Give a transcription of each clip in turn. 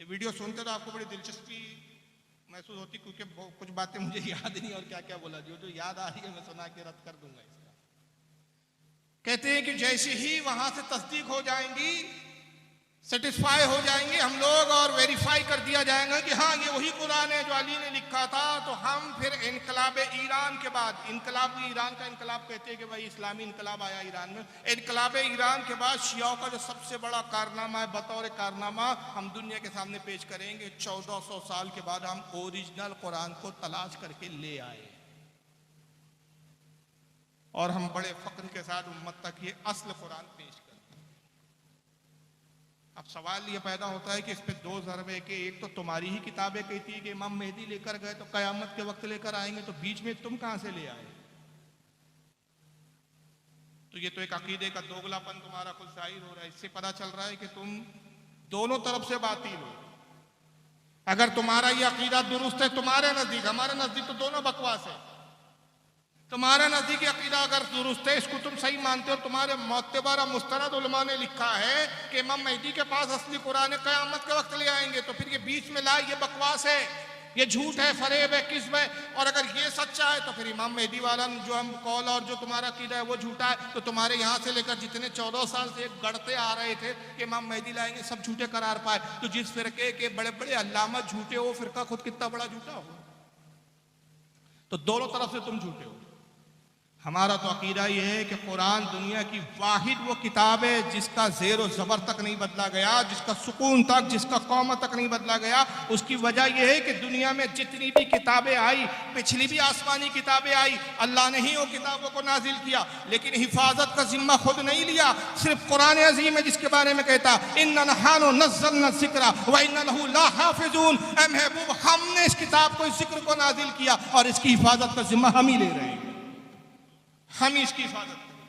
Video सुनते तो आपको बड़ी दिलचस्पी महसूस होती, क्योंकि कुछ बातें मुझे याद नहीं और क्या क्या बोला, जो याद आ रही है मैं सुना के रद्द कर दूंगा इसका। कहते हैं कि जैसे ही वहां से तस्दीक हो जाएंगी, सेटिस्फाई हो जाएंगे हम लोग और वेरीफाई कर दिया जाएगा कि हाँ ये वही कुरान है जो अली ने लिखा था, तो हम फिर इनकलाब ईरान के बाद, इनकलाब ईरान का इनकलाब कहते हैं कि भाई इस्लामी इनकलाब आया ईरान में, इनकलाब ईरान के बाद शियाओं का जो सबसे बड़ा कारनामा है, बतौर कारनामा हम दुनिया के सामने पेश करेंगे। 1400 साल के बाद हम ओरिजिनल कुरान को तलाश करके ले आए और हम बड़े फख्र के साथ उम्मत तक ये असल कुरान पेश करें। अब सवाल ये पैदा होता है कि इस पे दो ज़रबे के, एक तो तुम्हारी ही किताबें कहती है कि इमाम मेहदी लेकर गए तो कयामत के वक्त लेकर आएंगे, तो बीच में तुम कहां से ले आए? तो ये तो एक अकीदे का दोगलापन तुम्हारा खुद जाहिर हो रहा है। इससे पता चल रहा है कि तुम दोनों तरफ से बातिल हो। अगर तुम्हारा ये अकीदा दुरुस्त है तुम्हारे नजदीक, हमारे नजदीक तो दोनों बकवास है। तुम्हारा नजदीकी अकीदा अगर दुरुस्त है, इसको तुम सही मानते हो, तुम्हारे मोतबर मुस्तनद उलमा ने लिखा है कि इमाम मेहदी के पास असली कुरान क़यामत के वक्त ले आएंगे, तो फिर ये बीच में लाए ये बकवास है, ये झूठ है, फरेब है, किस्म है। और अगर ये सच्चा है तो फिर इमाम मेहदी वाला जो हम कौल और जो तुम्हारा अकीदा है वो झूठा है। तो तुम्हारे यहाँ से लेकर जितने 14 साल से गढ़ते आ रहे थे कि इमाम मेहदी लाएंगे, सब झूठे करार पाए। तो जिस फिरके के बड़े बड़े अल्लामा झूठे हो, फिरका खुद कितना बड़ा झूठा हो। तो दोनों तरफ से तुम झूठे हो। हमारा तो अकीदा यह है कि कुरान दुनिया की वाहिद वो किताब है जिसका ज़ेर और ज़बर तक नहीं बदला गया, जिसका सुकून तक, जिसका कौम तक नहीं बदला गया। उसकी वजह यह है कि दुनिया में जितनी भी किताबें आई, पिछली भी आसमानी किताबें आई, अल्लाह ने ही वो किताबों को नाजिल किया, लेकिन हिफाजत का जिम्मा खुद नहीं लिया। सिर्फ कुरान अज़ीम है जिसके बारे में कहता इन्ना नहनु नज़्ज़लना ज़िक्रा व इन्ना लहू लहाफ़िज़ून। ऐ महबूब, हमने इस किताब को, इस जिक्र को नाजिल किया और इसकी हिफाजत का जिम्मा हम ही ले रहे हैं, हम ही इसकी हिफाजत करें।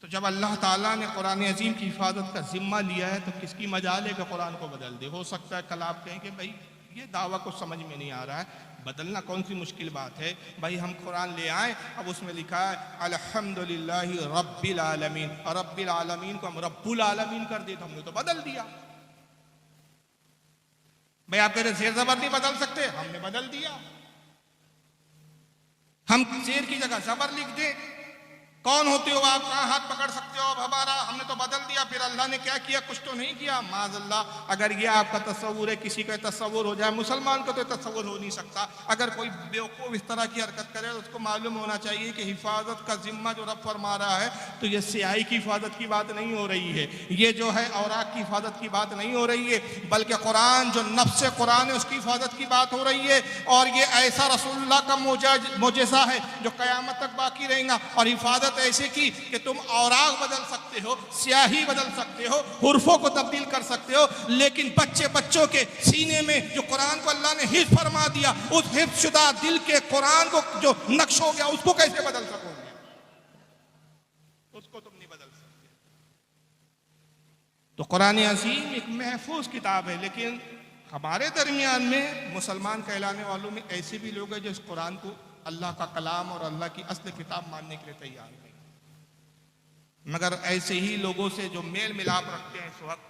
तो जब अल्लाह ताला ने कुरान अजीम की हिफाजत का जिम्मा लिया है तो किसकी मजाल है कि कुरान को बदल दे। हो सकता है कल आप कहें कि भाई ये दावा कुछ समझ में नहीं आ रहा है, बदलना कौन सी मुश्किल बात है। भाई हम कुरान ले आए, अब उसमें लिखा है अल्हम्दुलिल्लाहि रब्बिल आलमीन, और रब्बिल आलमीन को हम रब्बुल आलमीन कर दिए तो हमने तो बदल दिया। भाई आप कहते ज़ेर ज़बर नहीं बदल सकते, हमने बदल दिया। हम ज़ेर की जगह ज़बर लिख दें। कौन होते हो आप, कहाँ हाथ पकड़ सकते हो आप हमारा, हमने तो बदल दिया। फिर अल्लाह ने क्या किया, कुछ तो नहीं किया। माज़अल्लाह, अगर ये आपका तस्वुर है, किसी का तस्वुर हो जाए, मुसलमान का तो तस्वुर हो नहीं सकता। अगर कोई बेवकूफ़ इस तरह की हरकत करे तो उसको मालूम होना चाहिए कि हिफाजत का जिम्मा जो रब फरमा रहा है, तो ये स्याही की हिफाजत की बात नहीं हो रही है, ये जो है औराक की हिफाजत की बात नहीं हो रही है, बल्कि कुरान जो नफ्स कुरान है उसकी हिफाजत की बात हो रही है। और ये ऐसा रसूलुल्लाह का मोजेज़ा है जो क़यामत तक बाकी रहेगा। और हिफाजत ऐसे की कि तुम औराक बदल सकते हो, स्याही बदल सकते हो, हुर्फों को तब्दील कर सकते हो, लेकिन बच्चों के सीने में जो कुरान को अल्लाह ने हिफ्ज़ फरमा दिया, उस हिफ्ज़ शुदा दिल के कुरान को जो नक्श हो गया, उसको कैसे बदल सकोगे? उसको तुम नहीं बदल सकते। तो कुरान अज़ीम एक महफूज किताब है, लेकिन हमारे दरमियान में मुसलमान कहलाने वालों में ऐसे भी लोग हैं जो इस कुरान को अल्लाह का कलाम और अल्लाह की असल किताब मानने के लिए तैयार नहीं। मगर ऐसे ही लोगों से जो मेल मिलाप रखते हैं इस वक्त,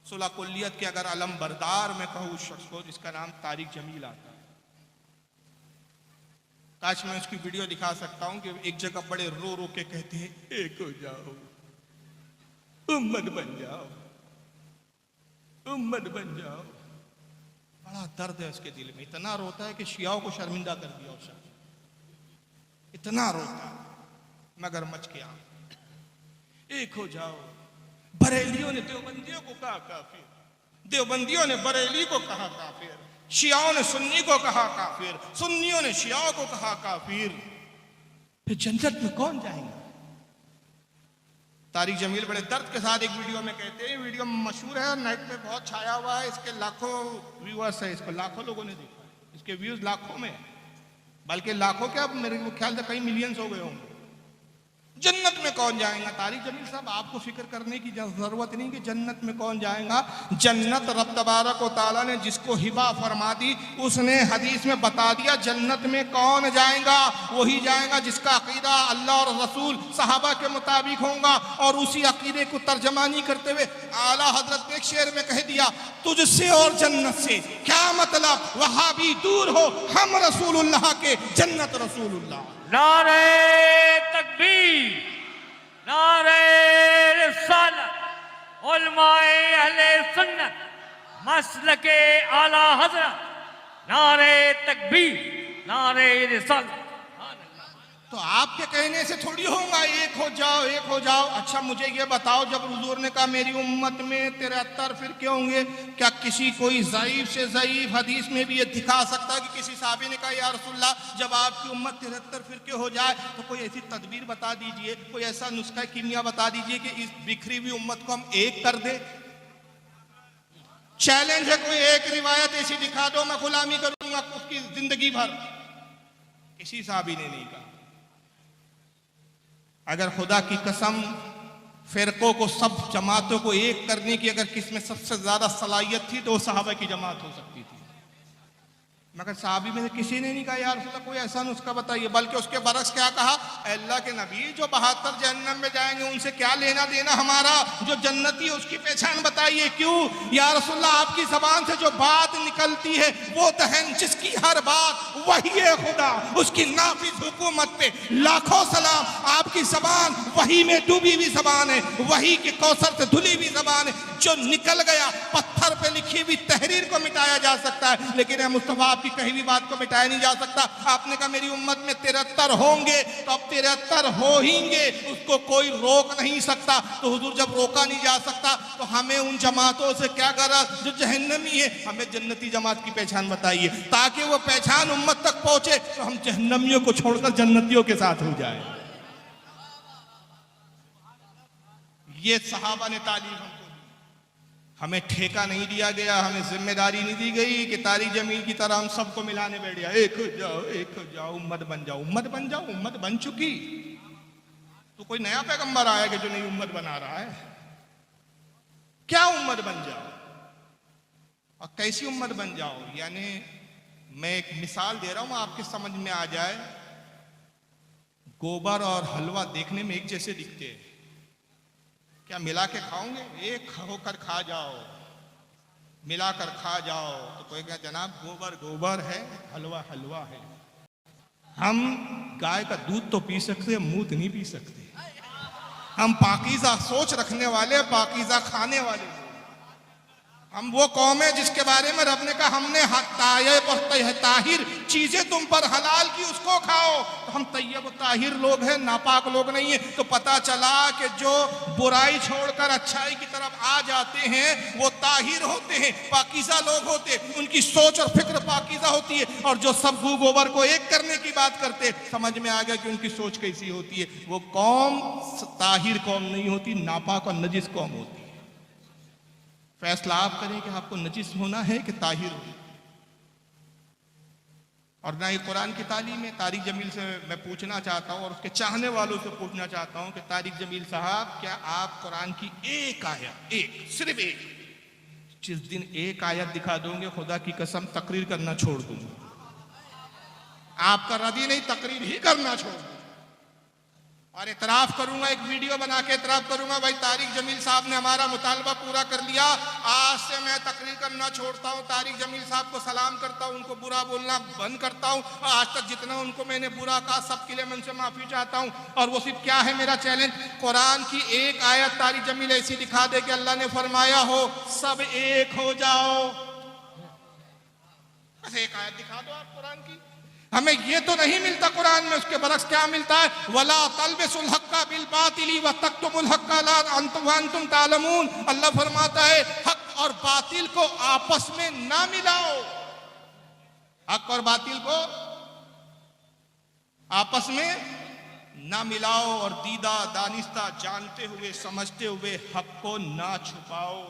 सुलह कुल्लियत के अगर अलम बरदार में कहूँ उस शख्स को जिसका नाम तारिक जमील आता है, काश मैं उसकी वीडियो दिखा सकता हूँ कि एक जगह बड़े रो रो के कहते हैं एक हो जाओ, उम्मत बन जाओ, उम्मत बन जाओ। बड़ा दर्द है उसके दिल में, इतना रोता है कि शियाओं को शर्मिंदा कर दिया उस शख्स, इतना रोता है। मगर मच क्या, एक हो जाओ। बरेलियों ने देवबंदियों को कहा काफिर, देवबंदियों ने बरेली को कहा काफिर, शियाओं ने सुन्नी को कहा काफिर, सुन्नियों ने शियाओं को कहा काफिर। फिर जन्नत में कौन जाएगा? तारिक जमील बड़े दर्द के साथ एक वीडियो में कहते हैं, वीडियो मशहूर है, नेट पे बहुत छाया हुआ है, इसके लाखों व्यूअर्स है, इसको लाखों लोगों ने देखा है, इसके व्यूज लाखों में, बल्कि लाखों क्या, मेरे ख्याल से कई मिलियंस हो गए होंगे। जन्नत में कौन जाएगा? तारिक जमील साहब, आपको फिक्र करने की जरूरत नहीं कि जन्नत में कौन जाएगा। जन्नत रब तबारक व तआला ने जिसको हिबा फरमा दी, उसने हदीस में बता दिया जन्नत में कौन जाएगा। वही जाएगा जिसका अकीदा अल्लाह और रसूल सहाबा के मुताबिक होगा। और उसी अकीदे को तर्जमानी करते हुए आला हजरत ने एक शेर में कह दिया, तुझसे और जन्नत से क्या मतलब, वहां भी दूर हो, हम रसूलुल्लाह के, जन्नत रसूलुल्लाह। नारे तकबीर, नारे रिसालत, उलमाए अहले सुन्नत, मसलके आला हजरत, नारे तकबीर, नारे रिसालत। तो आपके कहने से थोड़ी होगा एक हो जाओ, एक हो जाओ। अच्छा मुझे ये बताओ, जब हुजूर ने कहा मेरी उम्मत में 73 फिरके होंगे, क्या किसी कोई ज़ईफ से ज़ईफ हदीस में भी ये दिखा सकता है कि किसी साहबी ने कहा या रसूलल्लाह जब आपकी उम्मत 73 फिरके हो जाए तो कोई ऐसी तदबीर बता दीजिए, कोई ऐसा नुस्खा कीमिया बता दीजिए कि इस बिखरी हुई उम्मत को हम एक कर दे। चैलेंज है, कोई एक रिवायत ऐसी दिखा दो, मैं गुलामी करूंगा उसकी जिंदगी भर। किसी साहबी ने नहीं कहा। अगर खुदा की कसम फिरकों को, सब जमातों को एक करने की अगर किसमें सबसे ज्यादा सलाहियत थी तो वो सहाबा की जमात हो सकती थी, मगर साहबी में से किसी ने नहीं कहा यार रसूलल्लाह कोई ऐसा नुस्खा बताइए। बल्कि उसके बरक्स क्या कहा, अल्लाह के नबी जो 72 जहन्नम में जाएंगे उनसे क्या लेना देना हमारा, जो जन्नती है उसकी पहचान बताइए। क्यों या रसूलल्लाह, आपकी जबान से जो बात निकलती है वो दहन जिसकी हर बात वही है खुदा, उसकी नाफिज हुकूमत पे लाखों सलाम। आपकी जबान वही में डूबी हुई जबान है, वही के कौसर से धुली हुई जबान है। जो निकल गया, पत्थर पे लिखी हुई तहरीर को मिटाया जा सकता है, लेकिन मुस्तफा आपकी कही हुई बात को मिटाया नहीं जा सकता। आपने कहा मेरी उम्मत में 73 होंगे, तो अब 73 होंगे, उसको कोई रोक नहीं सकता। तो हुजूर जब रोका नहीं जा सकता तो हमें उन जमातों से क्या गरज जो जहन्नमी है, हमें जन्नती जमात की पहचान बताइए, ताकि वो पहचान उम्मत तक पहुंचे तो हम जहन्नमियों को छोड़कर जन्नतियों के साथ हो जाए। ये सहाबा ने तालीम हमको दी, हमें ठेका नहीं दिया गया, हमें जिम्मेदारी नहीं दी गई कि तारिक जमील की तरह हम सबको मिलाने बैठ गया, एक हो जाओ, एक हो जाओ, उम्मत बन जाओ। उम्मत बन जाओ, उम्मत बन चुकी। तो कोई नया पैगंबर आया कि जो नई उम्मत बना रहा है? क्या उम्मत बन जाओ और कैसी उम्मत बन जाओ? यानी मैं एक मिसाल दे रहा हूं आपके समझ में आ जाए। गोबर और हलवा देखने में एक जैसे दिखते हैं, क्या मिला के खाओगे? एक होकर खा जाओ, मिलाकर खा जाओ तो कोई कहे जनाब गोबर गोबर है, हलवा हलवा है। हम गाय का दूध तो पी सकते हैं, मूत नहीं पी सकते। हम पाकीज़ा सोच रखने वाले, पाकीज़ा खाने वाले लोग। हम वो कौम है जिसके बारे में रब ने कहा हमने तायब और ताहिर चीजें तुम पर हलाल की, उसको खाओ। तो हम तैयब और ताहिर लोग हैं, नापाक लोग नहीं है। तो पता चला कि जो बुराई छोड़कर अच्छाई की तरफ आ जाते हैं वो ताहिर होते हैं, पाकीज़ा लोग होते हैं, उनकी सोच और फिक्र पाकीज़ा होती है। और जो सब गू गोबर को एक करने की बात करते, समझ में आ गया कि उनकी सोच कैसी होती है। वो कौम ताहिर कौम नहीं होती, नापाक और नजिस कौम होती है। फैसला आप करें कि आपको नजिस होना है कि ताहिर हो। और ना ही कुरान की तालीम में। तारिक जमील से मैं पूछना चाहता हूं और उसके चाहने वालों से पूछना चाहता हूं कि तारिक जमील साहब, क्या आप कुरान की एक आयत, एक सिर्फ एक, जिस दिन एक आयत दिखा दोगे खुदा की कसम तकरीर करना छोड़ दूंगा। आपका रदी नहीं, तकरीर ही करना छोड़ दूंगा और इतराफ करूंगा, एक वीडियो बना के इतराफ करूंगा, भाई तारिक जमील साहब ने हमारा मुतालबा पूरा कर लिया, आज से मैं तकरीर करना छोड़ता हूं, तारिक जमील साहब को सलाम करता हूं, उनको बुरा बोलना बंद करता हूं। आज तक जितना उनको मैंने बुरा कहा सबके लिए मैं उनसे माफी चाहता हूं। और वो सिर्फ क्या है मेरा चैलेंज, कुरान की एक आयत तारिक जमील ऐसी दिखा दे कि अल्लाह ने फरमाया हो सब एक हो जाओ। बस एक आयत दिखा दो आप कुरान की। हमें ये तो नहीं मिलता कुरान में, उसके बरक्स क्या मिलता है, वला तलबिसुल हक्का बिल बातिली व तक्तुमुल हक्का ला अंतुम तालमून। अल्लाह फरमाता है हक और बातिल को आपस में ना मिलाओ, हक और बातिल को आपस में ना मिलाओ और दीदा दानिस्ता जानते हुए समझते हुए हक को ना छुपाओ।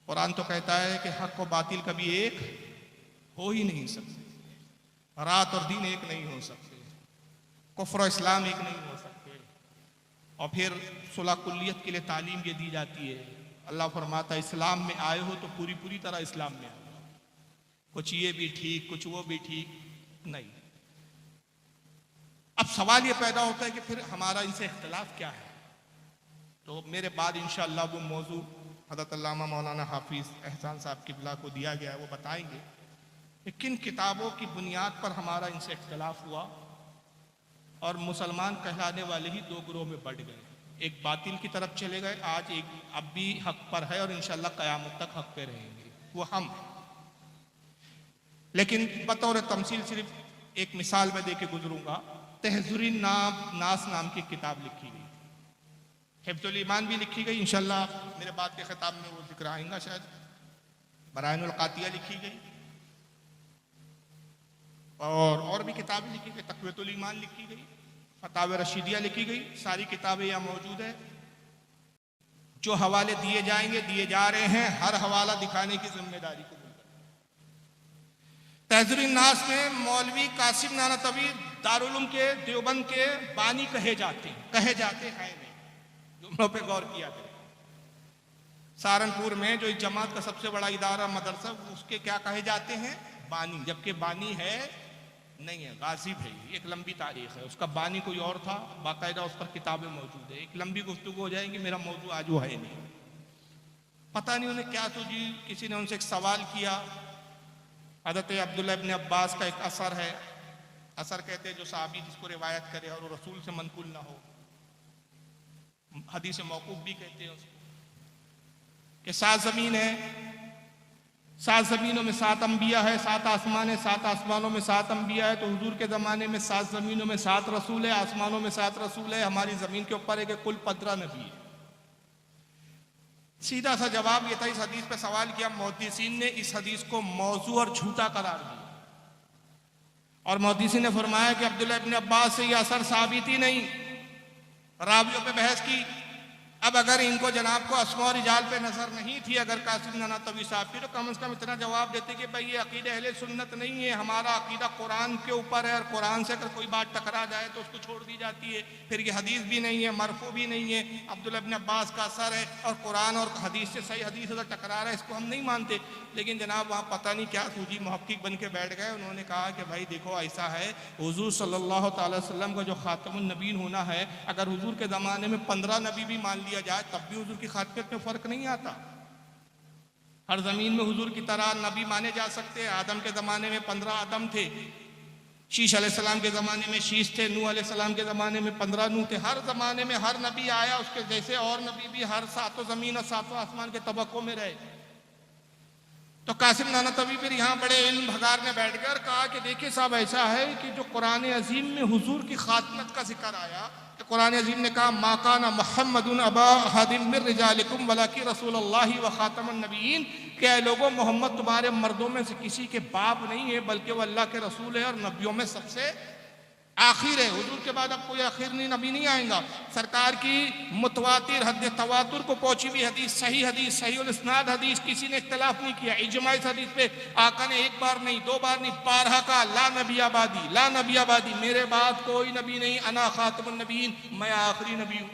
कुरान तो कहता है कि हक और बातिल कभी एक हो ही नहीं सकते, रात और दिन एक नहीं हो सकते। कुफ्र और इस्लाम एक नहीं हो सकते। और फिर सुलह कुल्लियत के लिए तालीम ये दी जाती है। अल्लाह फरमाता है इस्लाम में आए हो तो पूरी पूरी तरह इस्लाम में आओ, कुछ ये भी ठीक कुछ वो भी ठीक नहीं। अब सवाल ये पैदा होता है कि फिर हमारा इनसे इख्तिलाफ क्या है। तो मेरे बाद इंशाअल्लाह वो मौजू हज़रत अल्लामा मौलाना हाफिज़ एहसान साहब किबला को दिया गया है, वो बताएंगे कि किन किताबों की बुनियाद पर हमारा इनसे इख्तिलाफ हुआ और मुसलमान कहलाने वाले ही दो ग्रोह में बढ़ गए। एक बातिल की तरफ चले गए, आज एक अब भी हक पर है और इंशाअल्लाह क़यामत तक हक पे रहेंगे, वो हम। लेकिन बतौर तमसील सिर्फ एक मिसाल में दे के गुजरूंगा। तहज़ुरुन नास नाम की किताब लिखी गई, हिफ्ज़ुल ईमान भी लिखी गई, इंशाअल्लाह मेरे बाद के खिताब में वो जिक्र आएगा शायद। बराइनुल क़ातिया लिखी गई और भी किताबें लिखी गई, तक़वियतुल ईमान लिखी गई, फतावा रशीदिया लिखी गई। सारी किताबें यहाँ मौजूद है। जो हवाले दिए जाएंगे दिए जा रहे हैं, हर हवाला दिखाने की जिम्मेदारी को। तहज़ुरुन नास में मौलवी कासिम नानतवी दारुल उलूम के देवबंद के बानी कहे जाते हैं नहीं, जुमलों पे गौर किया जाए। सहारनपुर में जो इस जमात का सबसे बड़ा इदारा मदरसा, उसके क्या कहे जाते हैं, बानी, जबकि बानी है नहीं है, गाजिब है। एक लंबी तारीख है, उसका बानी कोई और था, बाकायदा उस पर किताबें मौजूद है। एक लंबी गुफ्तगू हो जाएगी, मेरा मौजू आज वो है नहीं। पता नहीं उन्हें क्या सूझी, किसी ने उनसे एक सवाल किया। हज़रत अब्दुल्लाह इब्न अब्बास का एक असर है, असर कहते हैं जो सहाबी जिसको रिवायत करे और वो रसूल से मनकुल ना हो, हदीस मौकूफ भी कहते हैं उसको, कि 7 ज़मीन है, 7 ज़मीनों में 7 अम्बिया है, 7 आसमान है, 7 आसमानों में 7 अम्बिया है। तो हुजूर के ज़माने में 7 ज़मीनों में 7 रसूल है, आसमानों में 7 रसूल है, हमारी ज़मीन के ऊपर है कि कुल 15 नबी है। सीधा सा जवाब ये था, इस हदीस पे सवाल किया, मुहद्दिसीन ने इस हदीस को मौजू और झूठा करार दिया और मुहद्दिसीन ने फरमाया कि अब्दुल्लाह इब्न अब्बास से यह असर साबित ही नहीं। रावियों पे बहस की। अब अगर इनको जनाब को अस्मा और रिजाल पे नजर नहीं थी, अगर कासिम नानतवी साहब की, तो कम से कम इतना जवाब देते कि भाई ये अकीदा अहले सुन्नत नहीं है, हमारा अकीदा कुरान के ऊपर है और कुरान से अगर कोई बात टकरा जाए तो उसको छोड़ दी जाती है। फिर ये हदीस भी नहीं है, मरफू भी नहीं है, अब्दुल्लाह इब्न अब्बास का असर है और कुरान और हदीस से सही हदीस अगर टकरा रहा है, इसको हम नहीं मानते। लेकिन जनाब वहाँ पता नहीं क्या सूझी, मुहक्किक बन के बैठ गए। उन्होंने कहा कि भाई देखो ऐसा है, हुजूर सल्लल्लाहु अलैहि वसल्लम का जो खातमुन नबीन होना है, अगर हुजूर के ज़माने में 15 नबी भी मान लिया जाए तब भी हुजूर की खातमियत में फर्क नहीं आता। हर जमीन में हुजूर की तरह नबी माने जा सकते हैं। आदम के ज़माने में 15 आदम थे, शीश अलैहिस्सलाम के ज़माने में शीश थे, नूह अलैहिस्सलाम के ज़माने में 15 नूह थे। हर ज़माने में हर नबी आया उसके जैसे और नबी भी हर 7 ज़मीन और 7 आसमान के तबकों में रहे। तो कासिम नानतवी फिर यहाँ बड़े इल्म भगारने बैठ गए और कहा कि देखिए साहब, ऐसा है कि जो कुरान अजीम में हुजूर की खातमत का जिक्र आया, कि कुरान अजीम ने कहा माकाना मुहम्मदुन अबा अहदिम मिन रिजालिकुम वलाकि रसूलुल्लाहि व खातमुन नबिय्यीन, क्या लोगों मोहम्मद तुम्हारे मर्दों में से किसी के बाप नहीं है बल्कि वो अल्लाह के रसूल है और नबियों में सबसे आखिर है। हुजूर के बाद अब कोई आखिरी नबी नहीं आएगा। सरकार की मुतवातिर हद तवातुर को पहुंची हुई हदीस, सही उल इस्नाद हदीस, किसी ने इख्तिलाफ नहीं किया। इजमा इस हदीस पे आका ने एक बार नहीं, 2 बार नहीं, 12 का ला नबी आबादी, मेरे बाद कोई नबी नहीं, अना खातमुन नबीयीन, मैं आखिरी नबी हूं।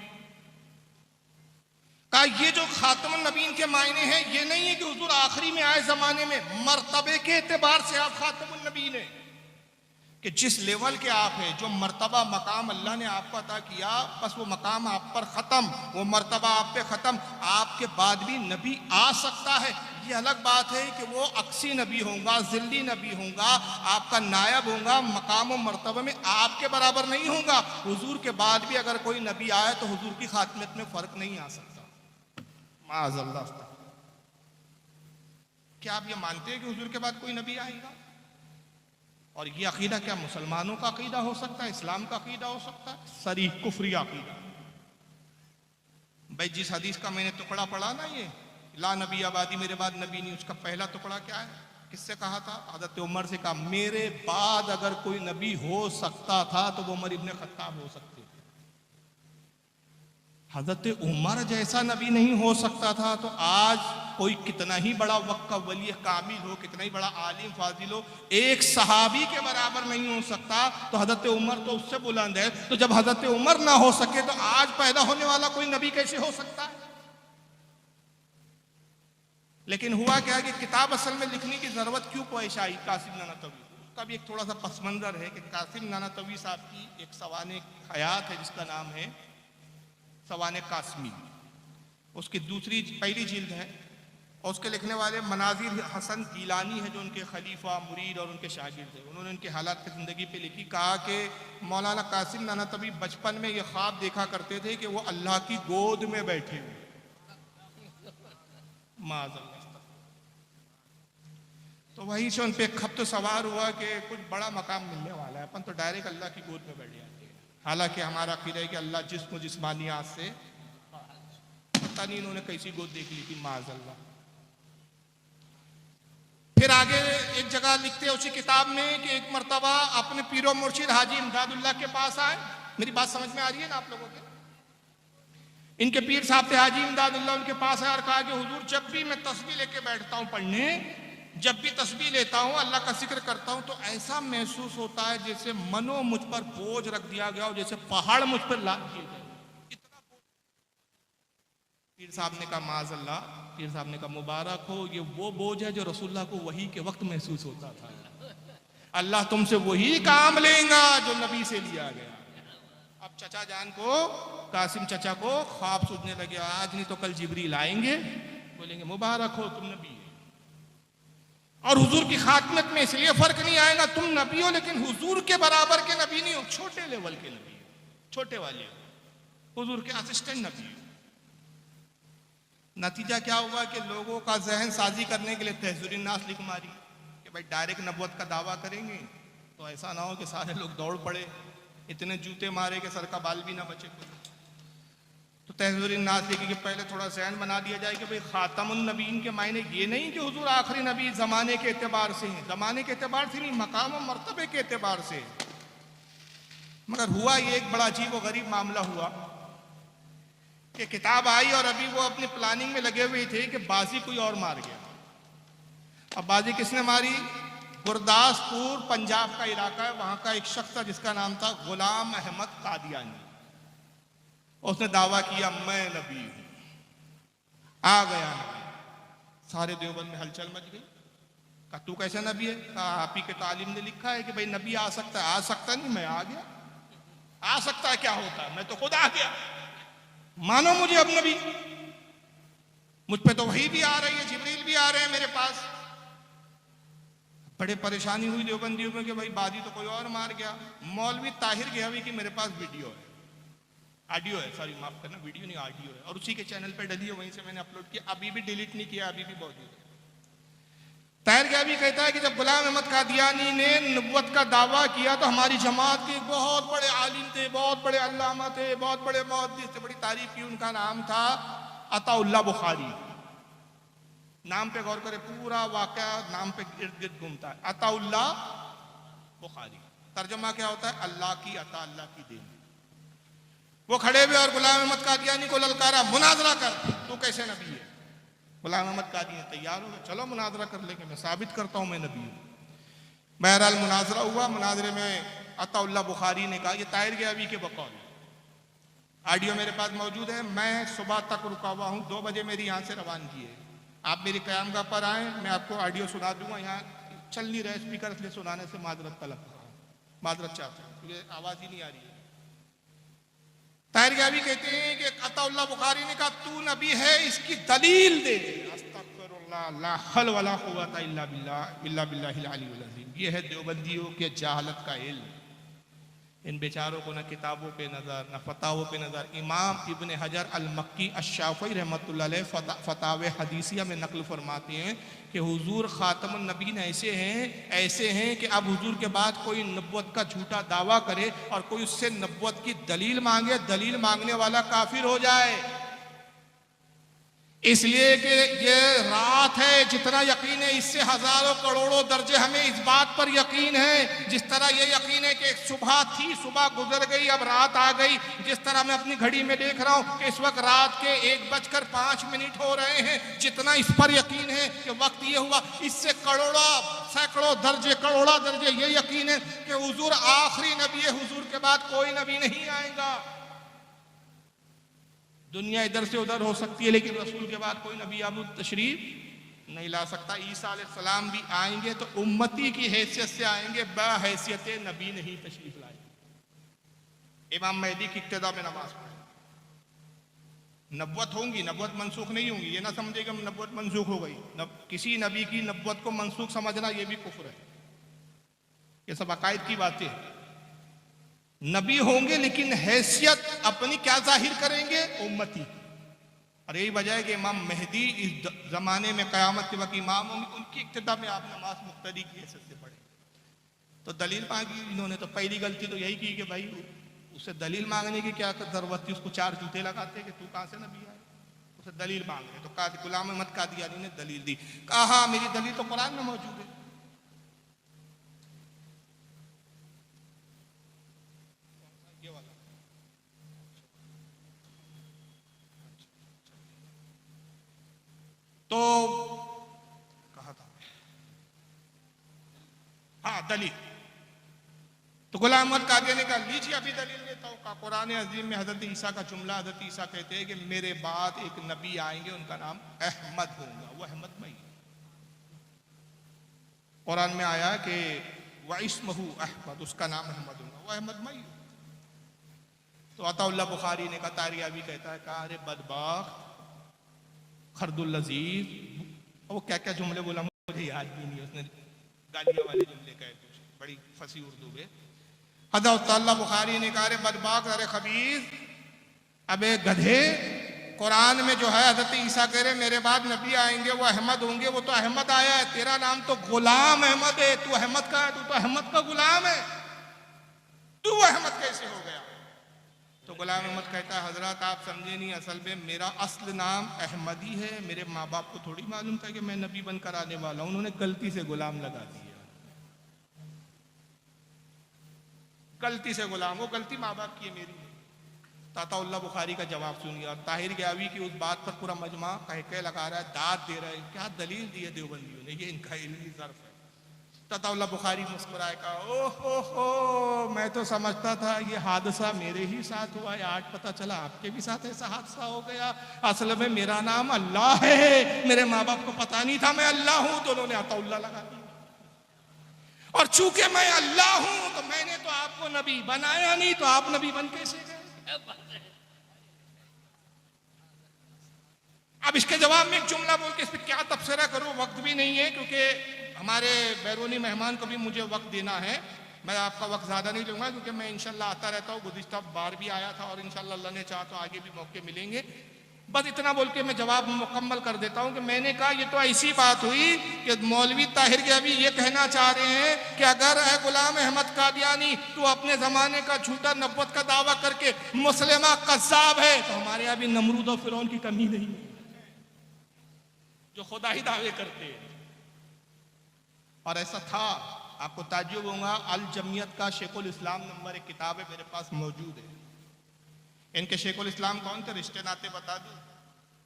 कहा ये जो खातमुन नबीयीन के मायने हैं, ये नहीं है कि हुजूर आखिरी में आए जमाने में, मर्तबे के एतबार से आप खातमुन नबीयीन है, कि जिस लेवल के आप हैं, जो मर्तबा मकाम अल्लाह ने आपको अता किया, बस वो मकाम आप पर ख़त्म, वो मर्तबा आप पे ख़त्म। आपके बाद भी नबी आ सकता है, ये अलग बात है कि वो अक्सी नबी होगा, ज़िल्ली नबी होगा, आपका नायब होगा, मकाम और मर्तबे में आपके बराबर नहीं होगा। हुजूर के बाद भी अगर कोई नबी आए तो हुजूर की खातमियत में फ़र्क नहीं आ सकता, माअज़ल्लाह। क्या आप ये मानते हैं कि हुजूर के बाद कोई नबी आएगा? और ये अकीदा क्या मुसलमानों का अकीदा हो सकता है, इस्लाम का अकीदा हो सकता है? सरी कुफरी अकीदा। भाई जिस हदीस का मैंने टुकड़ा पढ़ा ना, ये ला नबी आबादी, मेरे बाद नबी नहीं, उसका पहला टुकड़ा क्या है, किससे कहा था? हज़रत उमर से कहा, मेरे बाद अगर कोई नबी हो सकता था तो वो उमर इब्न खत्ताब हो सकते थे। हजरत उमर जैसा नबी नहीं हो सकता था, तो आज कोई कितना ही बड़ा वक्त का वली कामिल हो, कितना ही बड़ा आलिम फाजिल हो, एक सहाबी के बराबर नहीं हो सकता। तो हजरत उमर तो उससे बुलंद है। तो जब हजरत उमर ना हो सके तो आज पैदा होने वाला कोई नबी कैसे हो सकता है? लेकिन हुआ क्या कि किताब असल में लिखने की जरूरत क्यों पेश आई कासिम नानातवी? उसका भी एक थोड़ा सा पस मंजर है कि कासिम नानातवी साहब की एक सवाने हयात है जिसका नाम है सवाने कासमी। उसकी पहली जिल्द है और उसके लिखने वाले मनाजिर हसन गीलानी है जो उनके खलीफा मुरीद और उनके शागिर्द थे। उन्होंने उनके हालात की ज़िंदगी पे लिखी, कहा कि मौलाना कासिम नानातवी बचपन में ये ख्वाब देखा करते थे कि वो अल्लाह की गोद में बैठे हुए। माज़अल्लाह। तो वहीं से उन पे खप्त सवार हुआ कि कुछ बड़ा मकाम मिलने वाला है, अपन तो डायरेक्ट अल्लाह की गोद में बैठ जाते हैं। हालांकि हमारा अकीदा है कि अल्लाह जिस्म जिस्मानियात से, पता नहीं इन्होंने कैसी गोद देख ली थी, माज़अल्लाह। फिर आगे एक जगह लिखते हैं उसी किताब में कि एक मर्तबा अपने पीरो मुर्शिद हाजी इमदादुल्लाह के पास आए। मेरी बात समझ में आ रही है ना आप लोगों के? इनके पीर साहब थे हाजी इमदादुल्लाह, उनके पास आए और कहा कि हुजूर जब भी मैं तस्बीह लेके बैठता हूँ पढ़ने, जब भी तस्बीह लेता हूँ अल्लाह का जिक्र करता हूँ, तो ऐसा महसूस होता है जैसे मनो मुझ पर बोझ रख दिया गया हो, जैसे पहाड़ मुझ पर लाद दिए गए। इतना पीर साहब ने कहा माज़अल्लाह। पीर साहब ने कहा मुबारक हो, ये वो बोझ है जो रसूलुल्लाह को वही के वक्त महसूस होता था। अल्लाह तुमसे वही काम लेगा जो नबी से लिया गया। अब चचा जान को, कासिम चचा को ख्वाब सूझने लगे, आज नहीं तो कल जिब्रील आएंगे, बोलेंगे मुबारक हो तुम नबी। और हुजूर की खातमत में इसलिए फर्क नहीं आएगा, तुम नबी हो लेकिन हुजूर के बराबर के नबी नहीं हो, छोटे लेवल के नबी हो, छोटे वाले हो, हुजूर के असिस्टेंट नबी हो। नतीजा क्या हुआ कि लोगों का जहन साजी करने के लिए तहज़ुरुन नास लिख मारी कि भाई डायरेक्ट नबुवत का दावा करेंगे तो ऐसा ना हो कि सारे लोग दौड़ पड़े, इतने जूते मारे कि सर का बाल भी ना बचे। तो तहज़ुरुन नास लिखी कि पहले थोड़ा जहन बना दिया जाए कि भाई खातमुन नबीन के मायने ये नहीं कि हुजूर आखिरी नबी ज़माने के एतबार से हैं, ज़माने के एतबार से नहीं, मकाम और मर्तबे के एतबार से। मगर हुआ ये एक बड़ा अजीब व गरीब मामला हुआ कि किताब आई और अभी वो अपनी प्लानिंग में लगे हुए थे कि बाजी कोई और मार गया। अब बाजी किसने मारी? गुरदासपुर पंजाब का इलाका है, वहां का एक शख्स था जिसका नाम था गुलाम अहमद कादियानी। उसने दावा किया मैं नबी हूं, आ गया नबी। सारे देवबंद में हलचल मच गई। कहा तू कैसे नबी है? कहा आप ही के तालीम ने लिखा है कि भाई नबी आ सकता है। आ सकता नहीं, मैं आ गया। आ सकता है क्या होता है, मैं तो खुद आ गया, मानो मुझे अब नबी। मुझ पे तो वही भी आ रही है, जिब्रील भी आ रहे हैं मेरे पास। बड़े परेशानी हुई देवबंदियों में कि भाई बाजी तो कोई और मार गया। मौलवी ताहिर गयावी की मेरे पास वीडियो है, ऑडियो है, सॉरी माफ करना, वीडियो नहीं ऑडियो है, और उसी के चैनल पे डली है, वहीं से मैंने अपलोड किया, अभी भी डिलीट नहीं किया, अभी भी मौजूद है। ताहिर गयावी कहता है कि जब गुलाम अहमद कादियानी ने नबुवत का दावा किया तो हमारी जमात के बहुत बड़े आलिम थे, बहुत बड़े अल्लामा थे, बहुत बड़े मुहद्दिस थे, बड़ी तारीफ की। उनका नाम था अताउल्लाह बुखारी। नाम पे गौर करें, पूरा वाकया नाम पे इर्द गिर्द घूमता है, अताउल्लाह बुखारी। तर्जुमा क्या होता है? अल्लाह की अता, अल्लाह की देन। वो खड़े हुए और गुलाम अहमद कादियानी को ललकारा, मुनाजरा कर, तू कैसे नबी है? गुलाम अहमद कादियानी तैयार हो गए, चलो मुनाजरा कर लेंगे, मैं साबित करता हूं मैं नबी हूं। बहरहाल मुनाजरा हुआ। मुनाजरे में अताउल्लाह बुखारी ने कहा, ये ताहिर गयावी के बकौल, ऑडियो मेरे पास मौजूद है, मैं सुबह तक रुका हुआ हूँ, 2 बजे मेरी यहाँ से रवानगी है, आप मेरी क़यामगाह पर आए, मैं आपको ऑडियो सुना दूंगा। यहाँ चल नहीं रहा स्पीकर, इसलिए सुनाने से माजरत तलब, माजरत चाहता हूँ क्योंकि आवाज़ ही नहीं आ रही है। ताहिर गयावी कहते हैं कि अताउल्लाह बुखारी ने कहा तू नबी है, इसकी दलील दे। अस्तगफिरुल्लाह, ला हौल वला कुव्वता इल्ला बिल्लाहिल अलीयुल अज़ीम। ये है देवबंदियों के जहालत का इल्म। इन बेचारों को न किताबों पे नज़र, न फतावों पे नज़र। इमाम इब्न हजर अल मक्की अश-शाफ़ी रहमतुल्लाह अलैह फतावे हदीसिया में नकल फरमाते हैं कि हुजूर ख़ातमुन नबीन ऐसे हैं कि अब हुजूर के बाद कोई नबुवत का झूठा दावा करे और कोई उससे नबुवत की दलील मांगे, दलील मांगने वाला काफिर हो जाए। इसलिए कि ये रात है, जितना यकीन है इससे हजारों करोड़ों दर्जे हमें इस बात पर यकीन है। जिस तरह ये यकीन है कि सुबह थी, सुबह गुजर गई, अब रात आ गई। जिस तरह मैं अपनी घड़ी में देख रहा हूं कि इस वक्त रात के 1:05 हो रहे हैं, जितना इस पर यकीन है कि वक्त ये हुआ, इससे करोड़ों सैकड़ों दर्जे करोड़ों दर्जे ये यकीन है कि हुजूर आखिरी नबी है, हुजूर के बाद कोई नबी नहीं आएगा। दुनिया इधर से उधर हो सकती है लेकिन रसूल के बाद कोई नबी अब तशरीफ नहीं ला सकता। ईसा अलैहिस्सलाम भी आएंगे तो उम्मती की हैसियत से आएंगे, बहैसियत नबी नहीं तशरीफ लाएंगे। इमाम मेहदी की इक्तदा में नमाज पढ़े, नब्वत होंगी, नब्वत मनसूख नहीं होंगी। ये ना समझे कि नब्वत मनसूख हो गई। किसी नबी की नब्वत को मनसूख समझना यह भी कुफ्र है। ये सब अकायद की बातें हैं। नबी होंगे लेकिन हैसियत अपनी क्या जाहिर करेंगे, उम्मती। और यही वजह है कि इमाम मेहदी इस जमाने में क़यामत के वक्त इमाम होंगे, उनकी इक्तिदा में आप नमाज मुक्तदी की हैसियत से पढ़े। तो दलील मांगी इन्होंने, तो पहली गलती तो यही की कि भाई उससे दलील मांगने की क्या जरूरत थी, उसको 4 जूते लगाते कि तू कहां से नबी आए, उसे दलील मांग रहे। तो गुलाम अहमद कादियानी ने दलील दी, कहा मेरी दलील तो कुरान में मौजूद है। तो कहा था, हाँ दलील। तो गुलाम अहमद कादियानी ने कहा लीजिए अभी दलील देता हूं। कहा कुरान अजीम में हजरत ईसा का जुमला, हजरत ईसा कहते हैं कि मेरे बाद एक नबी आएंगे, उनका नाम अहमद होगा, वो अहमद मई। कुरान में आया कि वइस्महु अहमद, उसका नाम अहमद होगा, वो अहमद मई। तो अताउल्लाह बुखारी ने कहा, तारियावी कहता है, कहा अरे बदबख्त खरदुल लजीज, वो क्या क्या जुमले बोला मुझे याद भी नहीं, उसने गालियां वाले जुमले कहे, कुछ बड़ी फसी उर्दू में। हज़रत अल्लाह बुखारी ने कहा, अरे बदबख्त, अरे खबीज, अबे गधे, कुरान में जो है हजरत ईसा कह रहे मेरे बाद नबी आएंगे, वो अहमद होंगे, वो तो अहमद आया है, तेरा नाम तो गुलाम अहमद है, तू अहमद का है, तू तो अहमद का गुलाम है, तू अहमद कैसे हो गया? तो गुलाम अहमद कहता है, हजरत आप समझे नहीं, असल में मेरा असल नाम अहमदी है, मेरे माँ बाप को थोड़ी मालूम था कि मैं नबी बनकर आने वाला हूं, उन्होंने गलती से गुलाम लगा दिया, गलती से गुलाम, वो गलती माँ बाप की है, मेरी। ताताउल्लाह बुखारी का जवाब सुनिए। और ताहिर गयावी की उस बात पर पूरा मजमा कह लगा रहा है, दाद दे रहा है, क्या दलील दी है देवबंदियों ने, ये इनका इल्मी ज़र्फ है। ताताउल्लाह बुखारी मुस्कुराए, कहा ओहो, मैं तो समझता था ये हादसा मेरे ही साथ हुआ है, आज पता चला आपके भी साथ ऐसा हादसा हो गया। असल में मेरा नाम अल्लाह है, मेरे माँ बाप को पता नहीं था मैं अल्लाह हूं, तो उन्होंने अताउल्लाह लगा दिया, और चूंकि मैं अल्लाह हूं तो मैंने तो आपको नबी बनाया नहीं, तो आप नबी बन कैसे गए? अब इसके जवाब में एक जुमला बोल के इस पर क्या तबसरा करूं, वक्त भी नहीं है, क्योंकि हमारे बैरूनी मेहमान को भी मुझे वक्त देना है। मैं आपका वक्त ज़्यादा नहीं लूँगा, क्योंकि मैं इंशाल्लाह आता रहता हूँ, गुज़िश्ता बार भी आया था, और इंशाल्लाह अल्लाह ने चाहा तो आगे भी मौके मिलेंगे। बस इतना बोल के मैं जवाब मुकम्मल कर देता हूँ कि मैंने कहा ये तो ऐसी बात हुई कि मौलवी ताहिर के अभी ये कहना चाह रहे हैं कि अगर है गुलाम अहमद कादियानी तो अपने ज़माने का झूठा नब्वत का दावा करके मुस्लिमा कज़्ज़ाब है, तो हमारे यहाँ भी नमरूद और फिरौन की कमी नहीं है जो खुदा ही दावे करते हैं। और ऐसा था, आपको ताज्जुब होगा, अल जमियत का शेखुल इस्लाम नंबर 1 किताब है, मेरे पास मौजूद है। इनके शेखुल इस्लाम कौन थे, रिश्ते नाते बता दूं?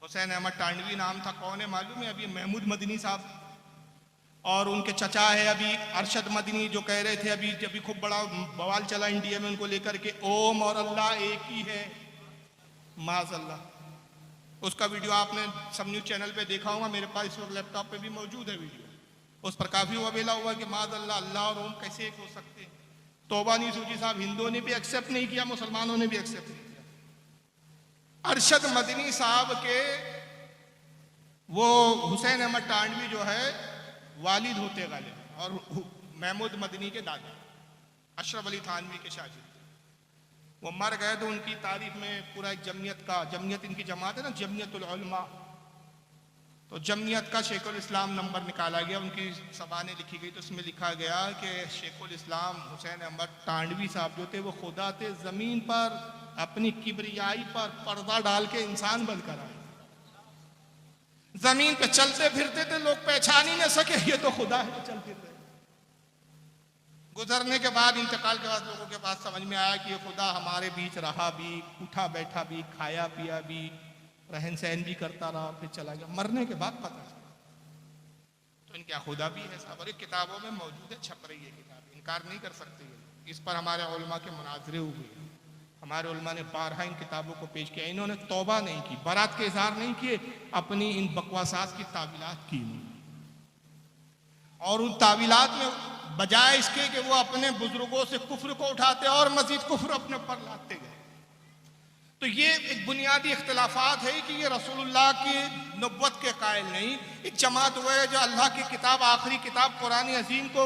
हुसैन अहमद टांडवी नाम था, कौन है मालूम है? अभी महमूद मदनी साहब, और उनके चचा है अभी अरशद मदनी, जो कह रहे थे अभी खूब बड़ा बवाल चला इंडिया में उनको लेकर के, ओम और अल्लाह एक ही है, माज़अल्लाह। उसका वीडियो आपने सब न्यूज़ चैनल पे देखा होगा, मेरे पास इस वक्त लैपटॉप पे भी मौजूद है वीडियो। उस पर काफ़ी वबेला हुआ कि माज़अल्लाह, अल्लाह और ओम कैसे एक हो सकते हैं। तौबा नहीं सूझी साहब, हिंदुओं ने भी एक्सेप्ट नहीं किया, मुसलमानों ने भी एक्सेप्ट नहीं किया। अरशद मदनी साहब के वो हुसैन अहमद टांडवी जो है वालिद होते गाले, और महमूद मदनी के दादा अशरफ अली थानवी के शागिर्द। वो मर गए तो उनकी तारीफ में पूरा एक जमियत इनकी जमात है ना, जमियतुल उलमा, तो जमियत का शेखुल इस्लाम नंबर निकाला गया, उनकी ज़बानें लिखी गई, तो उसमें लिखा गया कि शेखुल इस्लाम हुसैन अहमद टांडवी साहब जो थे वो खुदा थे, ज़मीन पर अपनी किबरियाई पर पर्दा डाल के इंसान बनकर आए। जमीन पे चलते फिरते थे, लोग पहचान ही न सके ये तो खुदा है, चलते थे। गुजरने के बाद, इंतकाल के बाद लोगों के पास समझ में आया कि ये खुदा हमारे बीच रहा भी, उठा बैठा भी, खाया पिया भी, रहन सहन भी करता रहा, फिर चला गया। मरने के बाद पता चला तो इनका खुदा भी है साहब। और ये किताबों में मौजूद है, छप रही है किताब, इनकार नहीं कर सकते। इस पर हमारे उलमा के मुनाजरे हुए, हमारे उलमा ने बारहा इन किताबों को पेश किया। इन्होंने तौबा नहीं की, बारात के इजहार नहीं किए, अपनी इन बकवासात की तावीलात की। और उन तावीलात में बजाय इसके कि वो अपने बुजुर्गों से कुफ्र को उठाते और मजीद कुफ्र अपने पर लाते गए। तो ये एक बुनियादी इख्तिलाफात है कि ये रसूलुल्लाह की नब्वत के कायल नहीं, एक जमात हुए है जो अल्लाह की किताब, आखिरी किताब कुरान अजीम को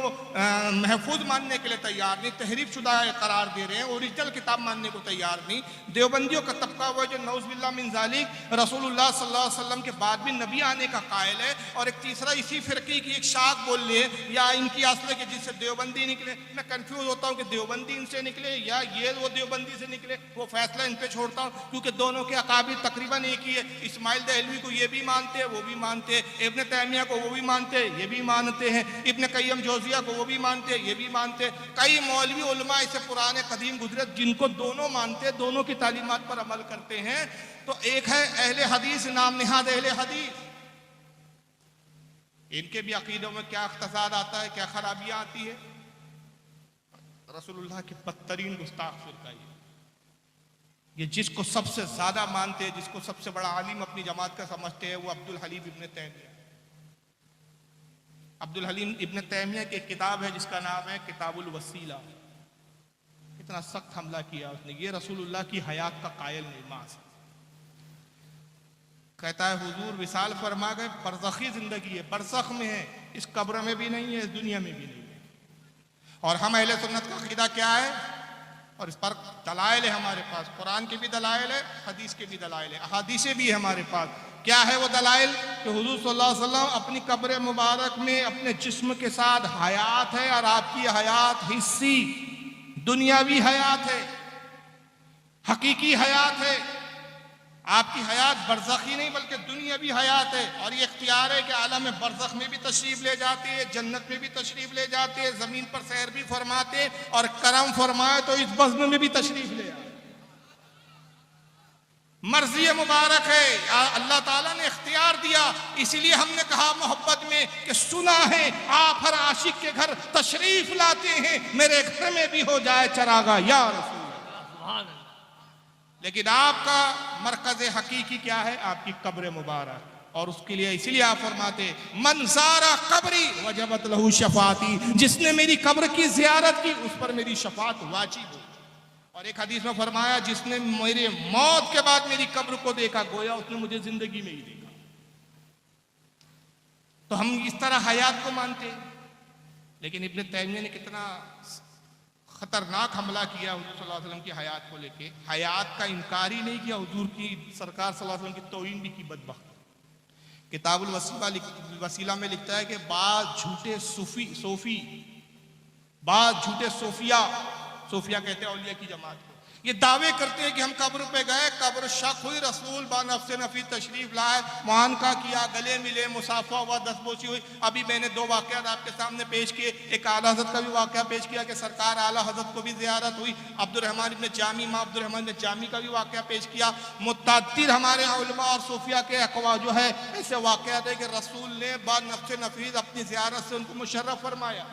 महफूज मानने के लिए तैयार नहीं, तहरीफ शुदा करार दे रहे हैं, ओरिजिनल किताब मानने को तैयार नहीं। देवबंदियों का तबका हुआ जो नौज़ुबिल्लाह मिन ज़ालिक रसूलुल्लाह सल्लल्लाहु अलैहि वसल्लम के बाद भी नबी आने का कायल है। और एक तीसरा इसी फिरकी की एक शाख बोल ले या इनकी असल के जिससे देवबंदी निकले। मैं कंफ्यूज होता हूँ कि देवबंदी इनसे निकले या ये वो देवबंदी से निकले, वो फैसला इन पे छोड़ता हूँ, क्योंकि दोनों के अकाबिर तकरीबन एक ही है। इस्माइल दहलवी को ये भी मानते हैं, वो भी मानते हैं, इब्न तैमिया को वो भी मानते हैं, ये भी मानते हैं, इब्न कय्यम जौजिया को वो भी मानते हैं, ये भी मानते हैं। कई मौलवी उलमा ऐसे पुराने कदीम गुजरे जिनको दोनों मानते हैं, दोनों की तालीमात पर अमल करते हैं। तो एक है अहले हदीस, नाम निहाद अहले हदीस, इनके भी अकीदों में क्या इख्तिसाद आता है, क्या खराबियां आती है। रसूलुल्लाह के बदतरीन गुस्ताख फिरका ये जिसको सबसे ज्यादा मानते हैं, जिसको सबसे बड़ा आलिम अपनी जमात का समझते हैं, वो अब्दुल हलीम इब्न तैमिया। अब्दुल हलीम इब्न तैमिया की किताब है जिसका नाम है किताबुल वसीला। कितना सख्त हमला किया उसने, ये रसूलुल्लाह की हयात का कायल नहीं, मास कहता है हुजूर विसाल फरमा गए, बरज़खी जिंदगी है, बरज़ख में है, इस कब्र में भी नहीं है, इस दुनिया में भी नहीं है। और हम अहले सुन्नत का अकीदा क्या है, और इस पर दलाइल है हमारे पास, कुरान के भी दलाइल है, हदीस के भी दलाइल है, अहादीसें भी है हमारे पास। क्या है वो दलाइल कि हुजूर सल्लल्लाहु अलैहि वसल्लम अपनी कब्र मुबारक में अपने जिस्म के साथ हयात है, और आपकी हयात हिस्सी दुनियावी हयात है, हकीकी हयात है। आपकी हयात बरज़खी नहीं बल्कि दुनियावी हयात है। और ये इख्तियार है कि आलम बरज़ख में भी तशरीफ ले जाते हैं, जन्नत में भी तशरीफ ले जाते हैं, ज़मीन पर सैर भी फरमाते, और करम फरमाए तो इस बज़्म में भी तशरीफ ले आए। मर्जी मुबारक है, अल्लाह ताला ने इख्तियार दिया। इसीलिए हमने कहा मोहब्बत में कि सुना है आप हर आशिक के घर तशरीफ लाते हैं, मेरे घर में भी हो जाए चरागा या रसूल। लेकिन आपका मरकज हकीकी क्या है, आपकी कब्र मुबारक। और उसके लिए इसीलिए आप फरमाते मन ज़ारा कब्री वजबत लहू शफाती, जिसने मेरी कब्र की जियारत की उस पर मेरी शफात वाजिब हो। और एक हदीस में फरमाया जिसने मेरे मौत के बाद मेरी कब्र को देखा, गोया उसने मुझे जिंदगी में ही देखा। तो हम इस तरह हयात को मानते हैं। लेकिन इब्न तैमिया ने कितना खतरनाक हमला किया हुजूर सल्लल्लाहु अलैहि वसल्लम की हयात को लेके। हयात का इनकार ही नहीं किया, हुजूर की सरकार सल्लल्लाहु अलैहि वसल्लम की तौहीन भी की। बदबख्त किताबुल वसीला में लिखता है कि बाद झूठे सूफी, बाद झूठे सूफिया कहते हैं औलिया की जमात को, ये दावे करते हैं कि हम कब्र पे गए, कब्र शक हुई, रसूल बा नफ्से नफी तशरीफ लाए, मुआनका किया, गले मिले, मुसाफा हुआ, दस्तबोसी हुई। अभी मैंने दो वाक़यात आपके सामने पेश किए, एक आला हज़रत का भी वाक़या पेश किया कि सरकार आला हज़रत को भी ज़ियारत हुई, अब्दुर्रहमान इब्न जामी, माँ अब्दुर्रहमान इब्न जामी का भी वाक़या पेश किया। मुतअद्दिद हमारे उलमा और सूफिया के अक़वा जो है ऐसे वाक़यात है कि रसूल ने बा नफ्से नफीस अपनी ज़ियारत से उनको मुशर्रफ फरमाया।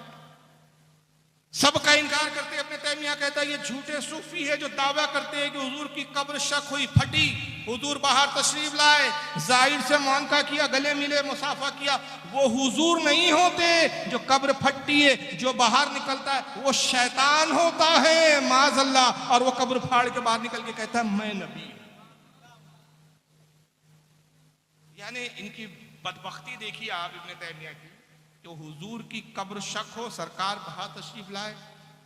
सबका इनकार करते हैं। अपने तैमिया कहता है ये झूठे सूफी है जो दावा करते हैं कि हुजूर की कब्र शक हुई, फटी, हुजूर बाहर तशरीफ लाए, जाहिर से मुआनका किया, गले मिले, मुसाफा किया। वो हुजूर नहीं होते जो कब्र फटती है, जो बाहर निकलता है वो शैतान होता है माज़अल्लाह। और वो कब्र फाड़ के बाहर निकल के कहता है मैं नबी। यानी इनकी बदबख्ती देखिए आप इब्न तैमिया की, तो हुजूर की कब्र शक हो, सरकार बाहर तशरीफ लाए,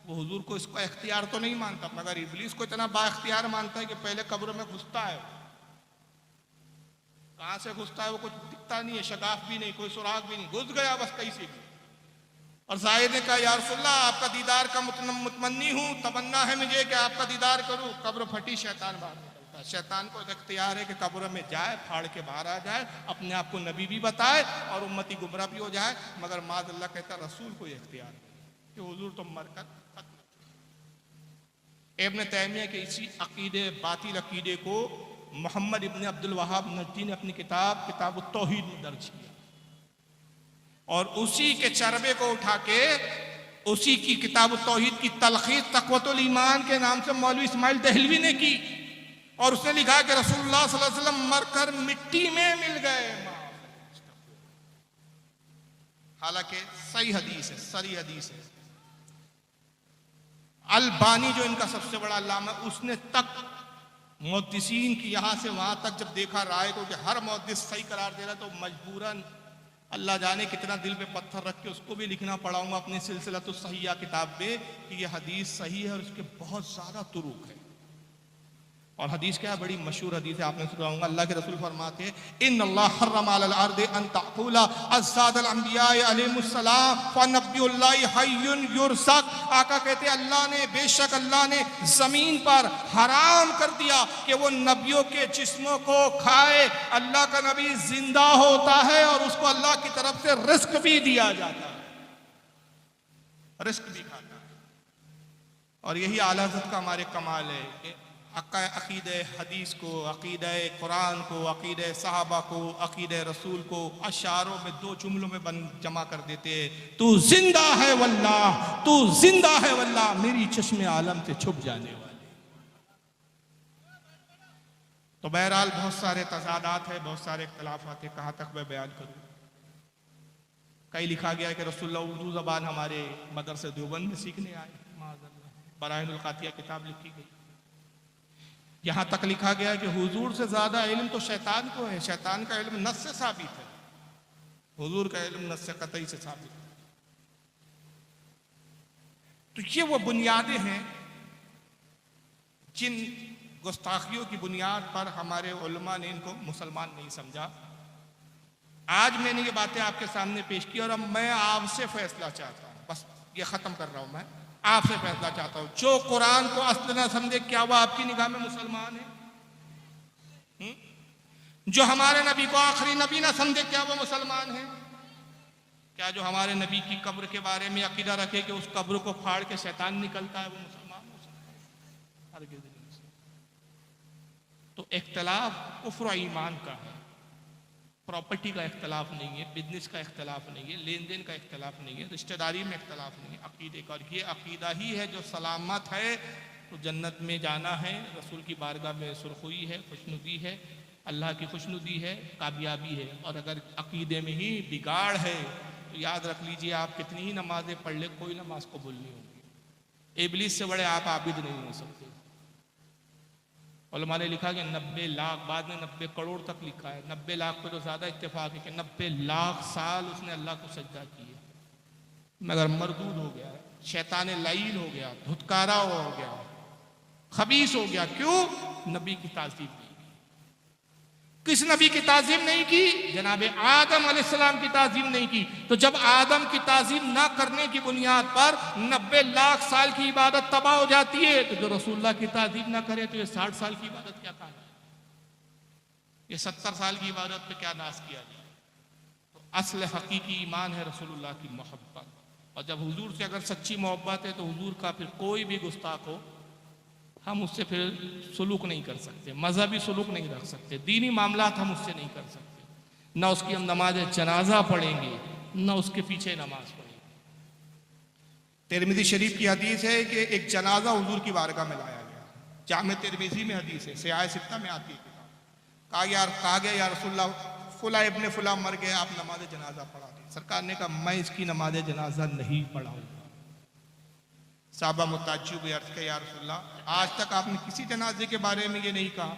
वो हुजूर को इसको इख्तियार तो नहीं मानता, मगर इब्लीस को इतना बाइख्तियार मानता है कि पहले कब्र में घुसता है। कहां से घुसता है वो कुछ दिखता नहीं है, शगाफ भी नहीं, कोई सुराग भी नहीं, घुस गया बस कहीं से भी। और ज़ाहिर ने कहा या रसूलल्लाह आपका दीदार का मुतमन्नी हूं, तमन्ना है मुझे कि आपका दीदार करूं। कब्र फटी, शैतान बाहर निकल। सकता। शैतान को इख्तियार है कि कब्र में जाए, फाड़ के बाहर आ जाए, अपने आप को नबी भी बताए और उम्मती गुमराह भी हो जाए, मगर माज़अल्लाह कहता रसूल को इख्तियार कि हुजूर तुम मरकर खत्म। इब्न तैमिया के इसी अकीदे, बातिल अकीदे को मोहम्मद इब्न अब्दुल वहाब नजदी ने अपनी किताब तौहीद में दर्ज किया और उसी के चरबे को उठा के उसी की किताब तौहीद की तलखीस तक़वतुल ईमान के नाम से मौलवी इस्माइल दहलवी ने की और उसने लिखा कि रसूलुल्लाह सल्लल्लाहु अलैहि वसल्लम मरकर मिट्टी में मिल गए। हालांकि सही हदीस है, सही हदीस है। अलबानी जो इनका सबसे बड़ा अल्लामा, उसने तक मुहद्दिसीन की यहां से वहां तक जब देखा राय को कि हर मुहद्दिस सही करार दे रहा तो मजबूरन अल्लाह जाने कितना दिल पे पत्थर रख के उसको भी लिखना पड़ाऊंगा अपनी सिलसिला तो सहीहा किताब में कि ये हदीस सही है और इसके बहुत ज्यादा तुरुक है। और हदीस क्या है, बड़ी मशहूर हदीस है, आपने सुना होगा। अल्लाह के रसूल फरमाते हैं इन्नल्लाह हर्रम अलल अर्दि अन तअकुला अज़्ज़ादल अंबिया अलैहिमुस्सलाम फनबियुल्लाहि हय्युन युरज़क़। आका कहते हैं अल्लाह ने, बेशक अल्लाह ने जमीन पर हराम कर दिया कि वो नबियों के जिस्मों को खाए। अल्लाह का नबी जिंदा होता है और उसको अल्लाह की तरफ से रिस्क भी दिया जाता है, रिस्क भी खाता है। और यही आला हज़रत का हमारे कमाल है कि अकीदे हदीस को, अकीदे कुरान को, अकीदे सहाबा को, अकीदे रसूल को अशारों में दो जुमलों में जमा कर देते हैं। तू जिंदा है वल्लाह, तू जिंदा है वल्लाह, मेरी चश्मे आलम से छुप जाने वाले। तो बहरहाल बहुत सारे तजादात है, बहुत सारे इख्तलाफात है, कहाँ तक मैं बयान करूँ। कहीं लिखा गया है कि रसूलुल्लाह उर्दू ज़बान हमारे मदरसे देवबंद में सीखने आए, बराहिनुल कातिया किताब लिखी गई। यहां तक लिखा गया है कि हुजूर से ज्यादा इल्म तो शैतान को है, शैतान का इल्म नस से साबित है, हुजूर का इल्म नस से कतई से साबित है। तो ये वो बुनियादें हैं जिन गुस्ताखियों की बुनियाद पर हमारे उलमा ने इनको मुसलमान नहीं समझा। आज मैंने ये बातें आपके सामने पेश की और अब मैं आपसे फैसला चाहता हूं, बस ये खत्म कर रहा हूं, मैं आपसे फैसला चाहता हूं। जो कुरान को असल ना समझे, क्या वह आपकी निगाह में मुसलमान है? जो हमारे नबी को आखिरी नबी ना समझे, क्या वो मुसलमान है? क्या जो हमारे नबी की कब्र के बारे में अकीदा रखे कि उस कब्र को फाड़ के शैतान निकलता है, वो मुसलमान हो सकता है? तो इख्तलाफ कुफ्र और ईमान का है, प्रॉपर्टी का इख्तलाफ नहीं है, बिजनेस का इख्तलाफ नहीं है, लेन देन का इख्तलाफ नहीं है, रिश्तेदारी में इख्तलाफ नहीं है, अकीदे का। और ये अकीदा ही है जो सलामत है तो जन्नत में जाना है, रसूल की बारगाह में सुरखुई है, खुशनुदी है, अल्लाह की खुशनुदी है, कामयाबी है। और अगर अकीदे में ही बिगाड़ है तो याद रख लीजिए, आप कितनी ही नमाजें पढ़ ले, कोई नमाज कबूल नहीं होगी। इबलीस से बड़े आप आबिद नहीं हो सकते। उलमा ने लिखा कि 90 लाख, बाद में 90 करोड़ तक लिखा है, 90 लाख पे तो ज़्यादा इत्तेफाक है कि 90 लाख साल उसने अल्लाह को सजदा किया, मगर मरदूद हो गया, शैतान लाइल हो गया, धुतकारा हो गया, खबीस हो गया। क्यों? नबी की ताज़ीम नहीं की। किस नबी की ताज़ीम नहीं की? जनाब आदम अलैहिस्सलाम की ताज़ीम नहीं की। तो जब आदम की ताज़ीम ना करने की बुनियाद पर 90 लाख साल की इबादत तबाह हो जाती है, तो जो रसूलुल्लाह की ताज़ीम ना करे तो ये 60 साल की इबादत क्या काम है? ये 70 साल की इबादत पे क्या नाश किया जाए? तो असल हकीकी ईमान है रसूलुल्लाह की मोहब्बत। और जब हुजूर से अगर सच्ची मोहब्बत है तो हुजूर का फिर कोई भी गुस्ताख हो, हम उससे फिर सुलूक नहीं कर सकते, मजहबी सुलूक नहीं रख सकते, दीनी मामलात हम उससे नहीं कर सकते। ना उसकी हम नमाज जनाजा पढ़ेंगे, ना उसके पीछे नमाज पढ़ेंगे। तिरमिज़ी शरीफ की हदीस है कि एक जनाजा हुजूर की बारगाह में लाया गया, जामे तिरमिज़ी में हदीस है, सियाह सित्ता में आती है किताब। कहा गया या रसूलल्लाह फुला इब्ने फुला मर गए, आप नमाज जनाजा पढ़ा दें। सरकार ने कहा मैं इसकी नमाज जनाजा नहीं पढ़ाऊंगा। साहबा मुताज्जिब अर्ज़ किया या रसूलल्लाह, आज तक आपने किसी जनाजे के बारे में ये नहीं कहा।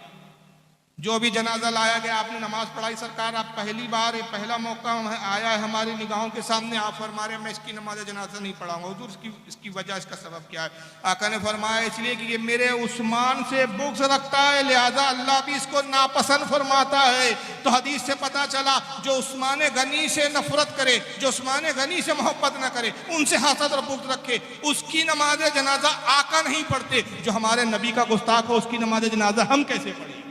जो अभी जनाजा लाया गया, आपने नमाज पढ़ाई सरकार, आप पहली बार पहला मौका आया है हमारी निगाहों के सामने, आप फरमा रहे हैं मैं इसकी नमाज जनाजा नहीं पढ़ाऊंगा। हुजूर इसकी वजह, इसका सबब क्या है? आका ने फरमाया इसलिए कि ये मेरे उस्मान से बुग़्ज़ रखता है, लिहाजा अल्लाह भी इसको नापसंद फरमाता है। तो हदीस से पता चला जो उस्मान गनी से नफरत करे, जो उस्मान गनी से मोहब्बत न करे, उनसे हसद और बुग़्ज़ रखे, उसकी नमाज जनाजा आका नहीं पढ़ते। जो हमारे नबी का गुस्ताख हो उसकी नमाज जनाजा हम कैसे पढ़ें?